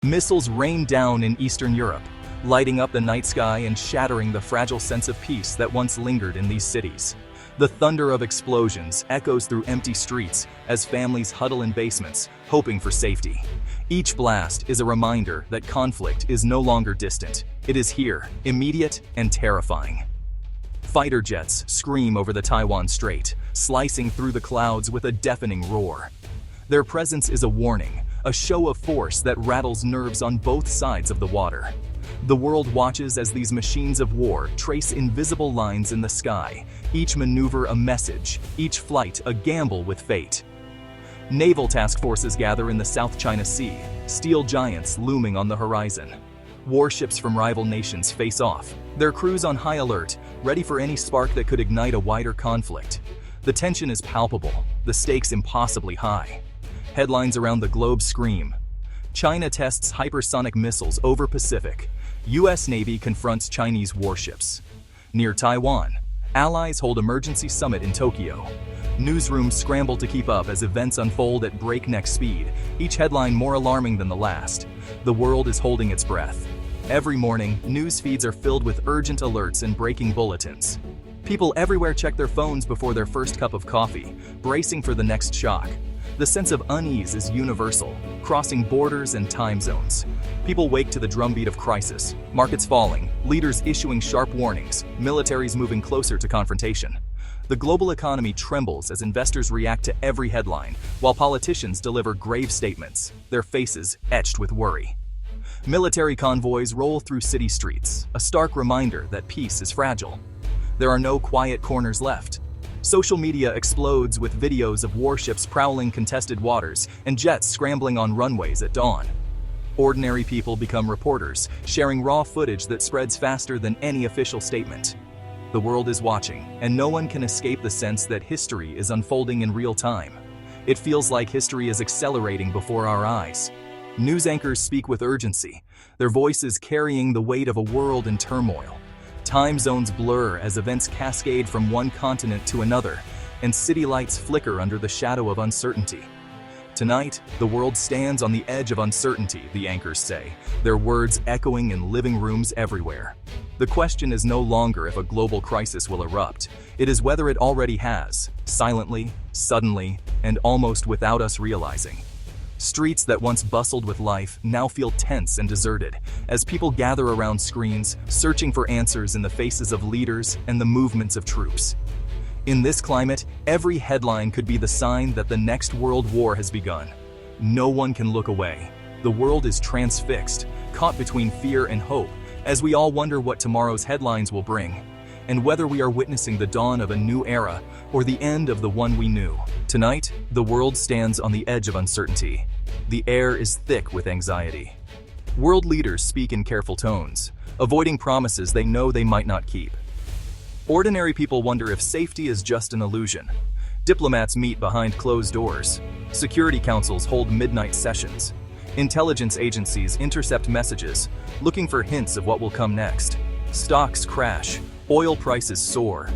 Missiles rain down in Eastern Europe, lighting up the night sky and shattering the fragile sense of peace that once lingered in these cities. The thunder of explosions echoes through empty streets as families huddle in basements, hoping for safety. Each blast is a reminder that conflict is no longer distant. It is here, immediate and terrifying. Fighter jets scream over the Taiwan Strait, slicing through the clouds with a deafening roar. Their presence is a warning, a show of force that rattles nerves on both sides of the water. The world watches as these machines of war trace invisible lines in the sky, each maneuver a message, each flight a gamble with fate. Naval task forces gather in the South China Sea, steel giants looming on the horizon. Warships from rival nations face off, their crews on high alert, ready for any spark that could ignite a wider conflict. The tension is palpable, the stakes impossibly high. Headlines around the globe scream. China tests hypersonic missiles over Pacific. U.S. Navy confronts Chinese warships. Near Taiwan, allies hold emergency summit in Tokyo. Newsrooms scramble to keep up as events unfold at breakneck speed, each headline more alarming than the last. The world is holding its breath. Every morning, news feeds are filled with urgent alerts and breaking bulletins. People everywhere check their phones before their first cup of coffee, bracing for the next shock. The sense of unease is universal, crossing borders and time zones. People wake to the drumbeat of crisis, markets falling, leaders issuing sharp warnings, militaries moving closer to confrontation. The global economy trembles as investors react to every headline, while politicians deliver grave statements, their faces etched with worry. Military convoys roll through city streets, a stark reminder that peace is fragile. There are no quiet corners left. Social media explodes with videos of warships prowling contested waters and jets scrambling on runways at dawn. Ordinary people become reporters, sharing raw footage that spreads faster than any official statement. The world is watching, and no one can escape the sense that history is unfolding in real time. It feels like history is accelerating before our eyes. News anchors speak with urgency, their voices carrying the weight of a world in turmoil. Time zones blur as events cascade from one continent to another, and city lights flicker under the shadow of uncertainty. Tonight, the world stands on the edge of uncertainty, the anchors say, their words echoing in living rooms everywhere. The question is no longer if a global crisis will erupt. It is whether it already has, silently, suddenly, and almost without us realizing. Streets that once bustled with life now feel tense and deserted as people gather around screens, searching for answers in the faces of leaders and the movements of troops. In this climate, every headline could be the sign that the next world war has begun. No one can look away. The world is transfixed, caught between fear and hope, as we all wonder what tomorrow's headlines will bring, and whether we are witnessing the dawn of a new era or the end of the one we knew. Tonight, the world stands on the edge of uncertainty. The air is thick with anxiety. World leaders speak in careful tones, avoiding promises they know they might not keep. Ordinary people wonder if safety is just an illusion. Diplomats meet behind closed doors. Security councils hold midnight sessions. Intelligence agencies intercept messages, looking for hints of what will come next. Stocks crash. Oil prices soar.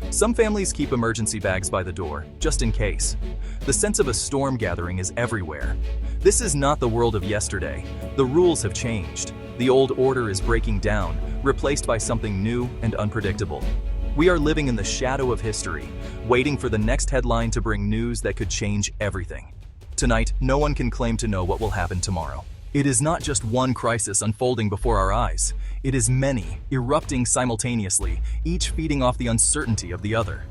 Some families keep emergency bags by the door, just in case. The sense of a storm gathering is everywhere. This is not the world of yesterday. The rules have changed. The old order is breaking down, replaced by something new and unpredictable. We are living in the shadow of history, waiting for the next headline to bring news that could change everything. Tonight, no one can claim to know what will happen tomorrow. It is not just one crisis unfolding before our eyes. It is many, erupting simultaneously, each feeding off the uncertainty of the other.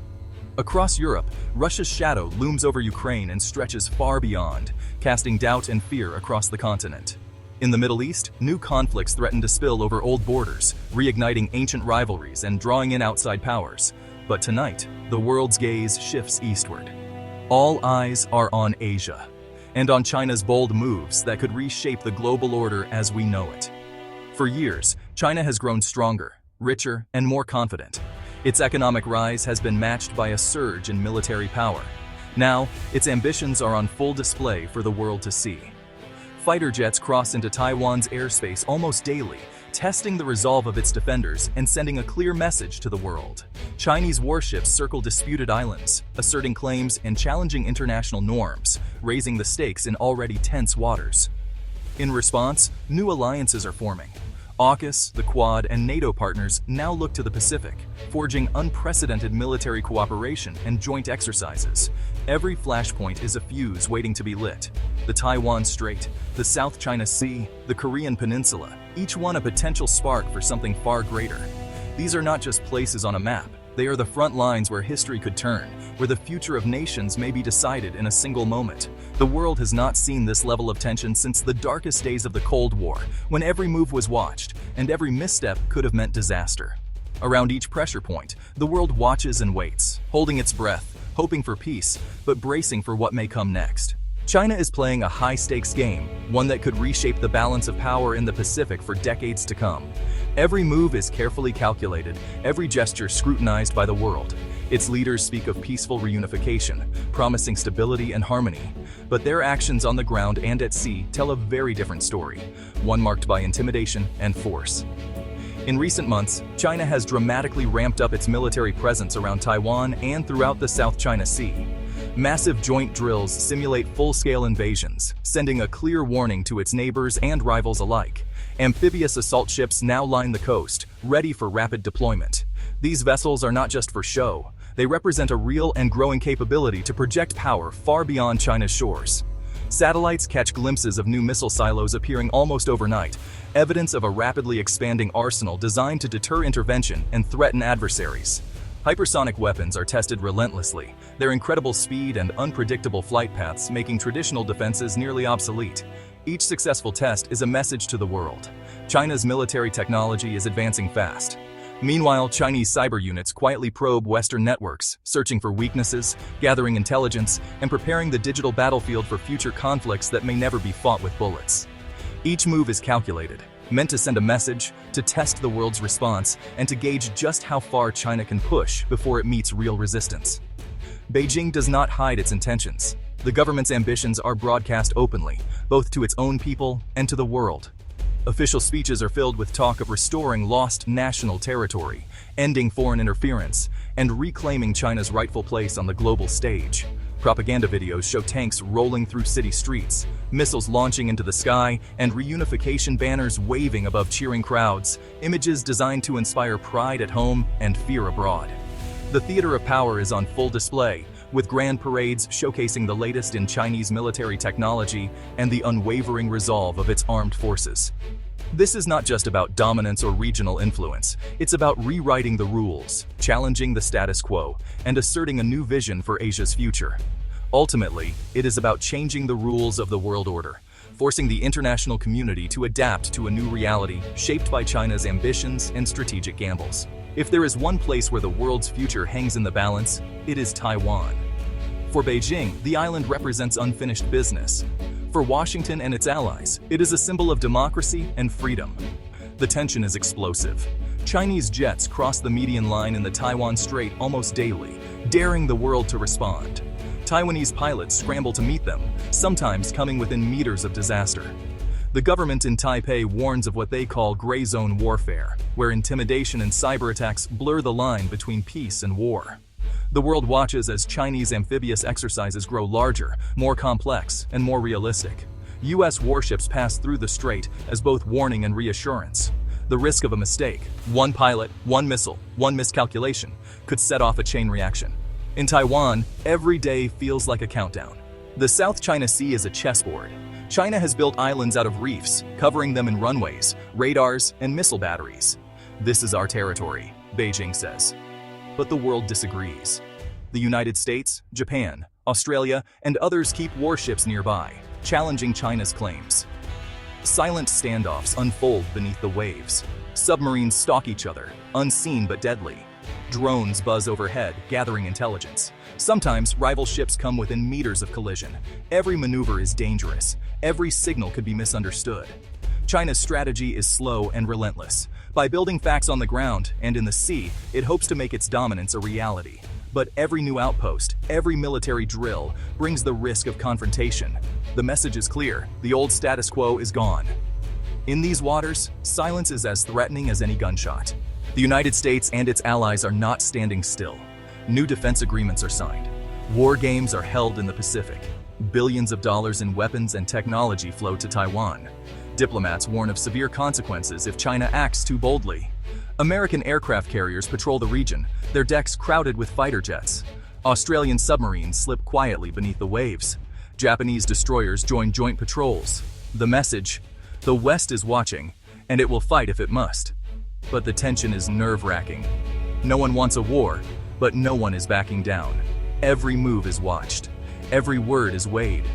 Across Europe, Russia's shadow looms over Ukraine and stretches far beyond, casting doubt and fear across the continent. In the Middle East, new conflicts threaten to spill over old borders, reigniting ancient rivalries and drawing in outside powers. But tonight, the world's gaze shifts eastward. All eyes are on Asia, and on China's bold moves that could reshape the global order as we know it. For years, China has grown stronger, richer, and more confident. Its economic rise has been matched by a surge in military power. Now, its ambitions are on full display for the world to see. Fighter jets cross into Taiwan's airspace almost daily, testing the resolve of its defenders and sending a clear message to the world. Chinese warships circle disputed islands, asserting claims and challenging international norms, raising the stakes in already tense waters. In response, new alliances are forming. AUKUS, the Quad, and NATO partners now look to the Pacific, forging unprecedented military cooperation and joint exercises. Every flashpoint is a fuse waiting to be lit. The Taiwan Strait, the South China Sea, the Korean Peninsula, each one a potential spark for something far greater. These are not just places on a map. They are the front lines where history could turn, where the future of nations may be decided in a single moment. The world has not seen this level of tension since the darkest days of the Cold War, when every move was watched, and every misstep could have meant disaster. Around each pressure point, the world watches and waits, holding its breath, hoping for peace, but bracing for what may come next. China is playing a high-stakes game, one that could reshape the balance of power in the Pacific for decades to come. Every move is carefully calculated, every gesture scrutinized by the world. Its leaders speak of peaceful reunification, promising stability and harmony. But their actions on the ground and at sea tell a very different story, one marked by intimidation and force. In recent months, China has dramatically ramped up its military presence around Taiwan and throughout the South China Sea. Massive joint drills simulate full-scale invasions, sending a clear warning to its neighbors and rivals alike. Amphibious assault ships now line the coast, ready for rapid deployment. These vessels are not just for show. They represent a real and growing capability to project power far beyond China's shores. Satellites catch glimpses of new missile silos appearing almost overnight, evidence of a rapidly expanding arsenal designed to deter intervention and threaten adversaries. Hypersonic weapons are tested relentlessly, their incredible speed and unpredictable flight paths making traditional defenses nearly obsolete. Each successful test is a message to the world. China's military technology is advancing fast. Meanwhile, Chinese cyber units quietly probe Western networks, searching for weaknesses, gathering intelligence, and preparing the digital battlefield for future conflicts that may never be fought with bullets. Each move is calculated, meant to send a message, to test the world's response, and to gauge just how far China can push before it meets real resistance. Beijing does not hide its intentions. The government's ambitions are broadcast openly, both to its own people and to the world. Official speeches are filled with talk of restoring lost national territory, ending foreign interference, and reclaiming China's rightful place on the global stage. Propaganda videos show tanks rolling through city streets, missiles launching into the sky, and reunification banners waving above cheering crowds, images designed to inspire pride at home and fear abroad. The theater of power is on full display, with grand parades showcasing the latest in Chinese military technology and the unwavering resolve of its armed forces. This is not just about dominance or regional influence, it's about rewriting the rules, challenging the status quo, and asserting a new vision for Asia's future. Ultimately, it is about changing the rules of the world order, forcing the international community to adapt to a new reality shaped by China's ambitions and strategic gambles. If there is one place where the world's future hangs in the balance, it is Taiwan. For Beijing, the island represents unfinished business. For Washington and its allies, it is a symbol of democracy and freedom. The tension is explosive. Chinese jets cross the median line in the Taiwan Strait almost daily, daring the world to respond. Taiwanese pilots scramble to meet them, sometimes coming within meters of disaster. The government in Taipei warns of what they call gray zone warfare, where intimidation and cyber attacks blur the line between peace and war. The world watches as Chinese amphibious exercises grow larger, more complex, and more realistic. U.S. warships pass through the strait as both warning and reassurance. The risk of a mistake, one pilot, one missile, one miscalculation, could set off a chain reaction. In Taiwan, every day feels like a countdown. The South China Sea is a chessboard. China has built islands out of reefs, covering them in runways, radars, and missile batteries. This is our territory, Beijing says. But the world disagrees. The United States, Japan, Australia, and others keep warships nearby, challenging China's claims. Silent standoffs unfold beneath the waves. Submarines stalk each other, unseen but deadly. Drones buzz overhead, gathering intelligence. Sometimes rival ships come within meters of collision. Every maneuver is dangerous. Every signal could be misunderstood. China's strategy is slow and relentless. By building facts on the ground and in the sea, it hopes to make its dominance a reality. But every new outpost, every military drill, brings the risk of confrontation. The message is clear: the old status quo is gone. In these waters, silence is as threatening as any gunshot. The United States and its allies are not standing still. New defense agreements are signed. War games are held in the Pacific. Billions of dollars in weapons and technology flow to Taiwan. Diplomats warn of severe consequences if China acts too boldly. American aircraft carriers patrol the region, their decks crowded with fighter jets. Australian submarines slip quietly beneath the waves. Japanese destroyers join joint patrols. The message: the West is watching, and it will fight if it must. But the tension is nerve-wracking. No one wants a war, but no one is backing down. Every move is watched. Every word is weighed.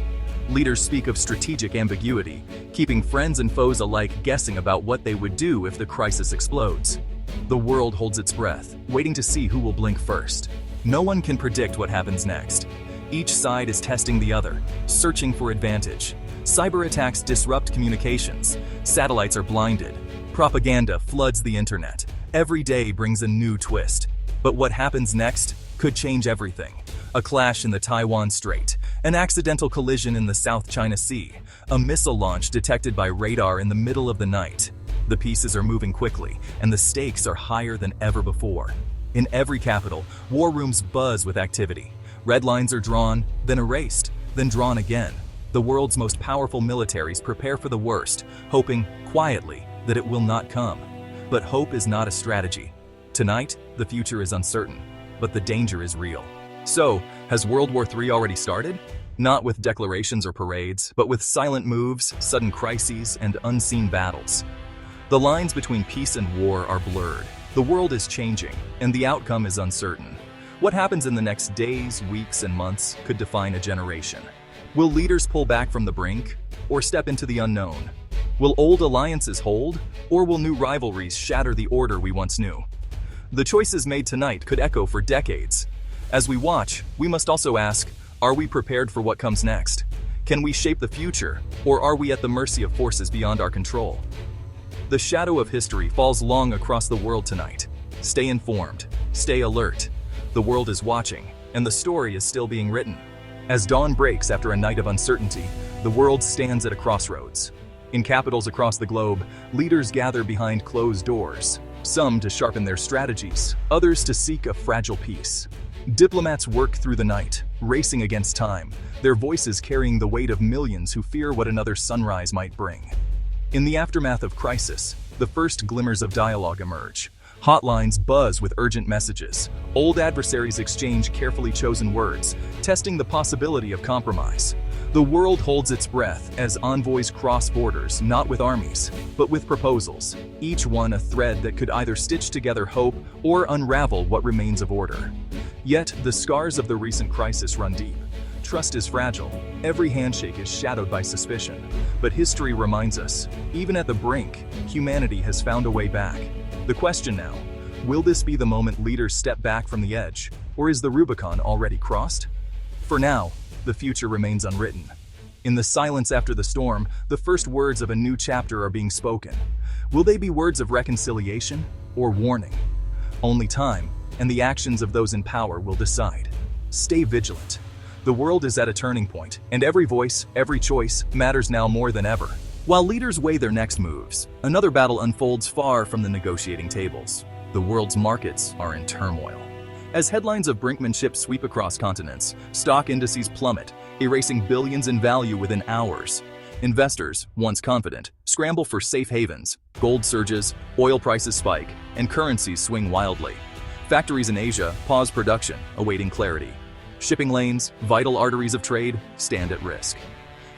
Leaders speak of strategic ambiguity, keeping friends and foes alike guessing about what they would do if the crisis explodes. The world holds its breath, waiting to see who will blink first. No one can predict what happens next. Each side is testing the other, searching for advantage. Cyber attacks disrupt communications. Satellites are blinded. Propaganda floods the internet. Every day brings a new twist. But what happens next could change everything. A clash in the Taiwan Strait, an accidental collision in the South China Sea, a missile launch detected by radar in the middle of the night. The pieces are moving quickly, and the stakes are higher than ever before. In every capital, war rooms buzz with activity. Red lines are drawn, then erased, then drawn again. The world's most powerful militaries prepare for the worst, hoping, quietly, that it will not come. But hope is not a strategy. Tonight, the future is uncertain, but the danger is real. So, has World War III already started? Not with declarations or parades, but with silent moves, sudden crises, and unseen battles. The lines between peace and war are blurred. The world is changing, and the outcome is uncertain. What happens in the next days, weeks, and months could define a generation. Will leaders pull back from the brink, or step into the unknown? Will old alliances hold, or will new rivalries shatter the order we once knew? The choices made tonight could echo for decades. As we watch, we must also ask, are we prepared for what comes next? Can we shape the future, or are we at the mercy of forces beyond our control? The shadow of history falls long across the world tonight. Stay informed, stay alert. The world is watching, and the story is still being written. As dawn breaks after a night of uncertainty, the world stands at a crossroads. In capitals across the globe, leaders gather behind closed doors, some to sharpen their strategies, others to seek a fragile peace. Diplomats work through the night, racing against time, their voices carrying the weight of millions who fear what another sunrise might bring. In the aftermath of crisis, the first glimmers of dialogue emerge. Hotlines buzz with urgent messages. Old adversaries exchange carefully chosen words, testing the possibility of compromise. The world holds its breath as envoys cross borders, not with armies, but with proposals, each one a thread that could either stitch together hope or unravel what remains of order. Yet, the scars of the recent crisis run deep. Trust is fragile. Every handshake is shadowed by suspicion. But history reminds us, even at the brink, humanity has found a way back. The question now, will this be the moment leaders step back from the edge, or is the Rubicon already crossed? For now, the future remains unwritten. In the silence after the storm, the first words of a new chapter are being spoken. Will they be words of reconciliation or warning? Only time and the actions of those in power will decide. Stay vigilant. The world is at a turning point, and every voice, every choice matters now more than ever. While leaders weigh their next moves, another battle unfolds far from the negotiating tables. The world's markets are in turmoil. As headlines of brinkmanship sweep across continents, stock indices plummet, erasing billions in value within hours. Investors, once confident, scramble for safe havens. Gold surges, oil prices spike, and currencies swing wildly. Factories in Asia pause production, awaiting clarity. Shipping lanes, vital arteries of trade, stand at risk.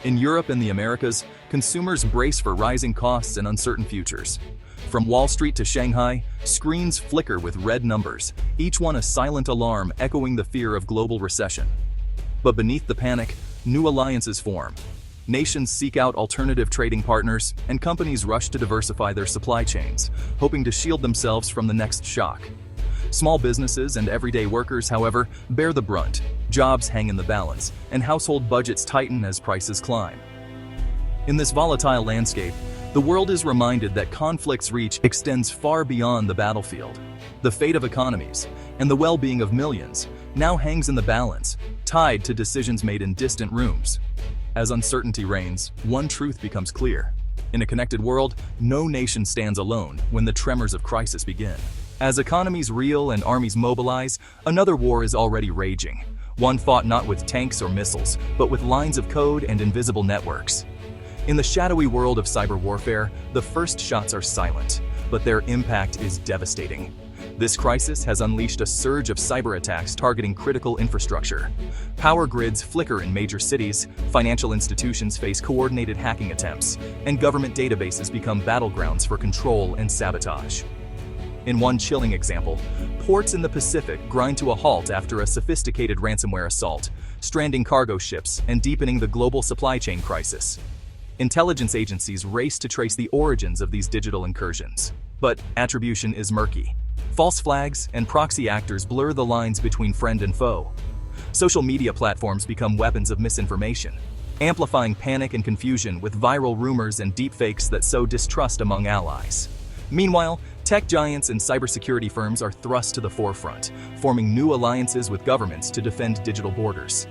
In Europe and the Americas, consumers brace for rising costs and uncertain futures. From Wall Street to Shanghai, screens flicker with red numbers, each one a silent alarm echoing the fear of global recession. But beneath the panic, new alliances form. Nations seek out alternative trading partners, and companies rush to diversify their supply chains, hoping to shield themselves from the next shock. Small businesses and everyday workers, however, bear the brunt. Jobs hang in the balance, and household budgets tighten as prices climb. In this volatile landscape, the world is reminded that conflict's reach extends far beyond the battlefield. The fate of economies and the well-being of millions now hangs in the balance, tied to decisions made in distant rooms. As uncertainty reigns, one truth becomes clear. In a connected world, no nation stands alone when the tremors of crisis begin. As economies reel and armies mobilize, another war is already raging. one fought not with tanks or missiles, but with lines of code and invisible networks. In the shadowy world of cyber warfare, the first shots are silent, but their impact is devastating. This crisis has unleashed a surge of cyber attacks targeting critical infrastructure. Power grids flicker in major cities, financial institutions face coordinated hacking attempts, and government databases become battlegrounds for control and sabotage. In one chilling example, ports in the Pacific grind to a halt after a sophisticated ransomware assault, stranding cargo ships and deepening the global supply chain crisis. Intelligence agencies race to trace the origins of these digital incursions, but attribution is murky. False flags and proxy actors blur the lines between friend and foe. Social media platforms become weapons of misinformation, amplifying panic and confusion with viral rumors and deepfakes that sow distrust among allies. Meanwhile, tech giants and cybersecurity firms are thrust to the forefront, forming new alliances with governments to defend digital borders.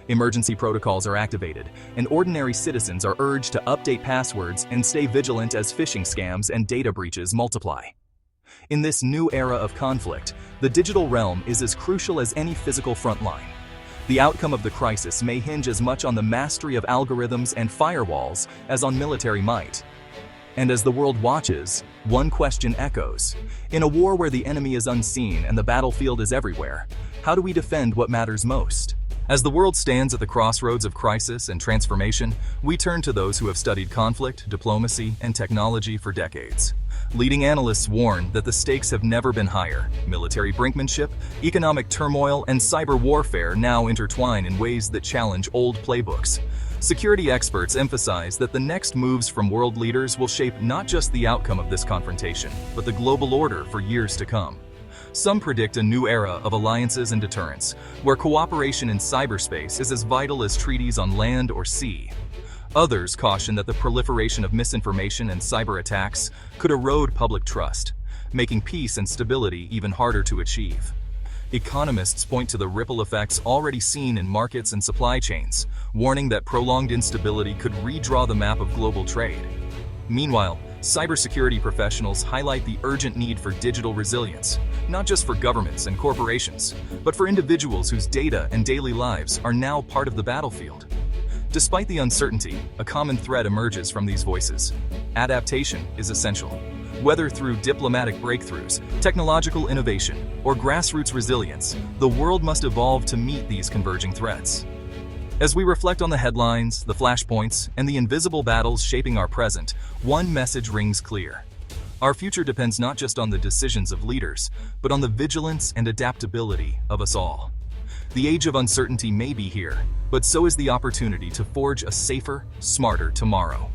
Emergency protocols are activated, and ordinary citizens are urged to update passwords and stay vigilant as phishing scams and data breaches multiply. In this new era of conflict, the digital realm is as crucial as any physical front line. The outcome of the crisis may hinge as much on the mastery of algorithms and firewalls as on military might. And as the world watches, one question echoes. In a war where the enemy is unseen and the battlefield is everywhere, how do we defend what matters most? As the world stands at the crossroads of crisis and transformation, we turn to those who have studied conflict, diplomacy, and technology for decades. Leading analysts warn that the stakes have never been higher. Military brinkmanship, economic turmoil, and cyber warfare now intertwine in ways that challenge old playbooks. Security experts emphasize that the next moves from world leaders will shape not just the outcome of this confrontation, but the global order for years to come. Some predict a new era of alliances and deterrence, where cooperation in cyberspace is as vital as treaties on land or sea. Others caution that the proliferation of misinformation and cyber attacks could erode public trust, making peace and stability even harder to achieve. Economists point to the ripple effects already seen in markets and supply chains, warning that prolonged instability could redraw the map of global trade. Meanwhile, cybersecurity professionals highlight the urgent need for digital resilience, not just for governments and corporations, but for individuals whose data and daily lives are now part of the battlefield. Despite the uncertainty, a common thread emerges from these voices. Adaptation is essential. Whether through diplomatic breakthroughs, technological innovation, or grassroots resilience, the world must evolve to meet these converging threats. As we reflect on the headlines, the flashpoints, and the invisible battles shaping our present, one message rings clear. Our future depends not just on the decisions of leaders, but on the vigilance and adaptability of us all. The age of uncertainty may be here, but so is the opportunity to forge a safer, smarter tomorrow.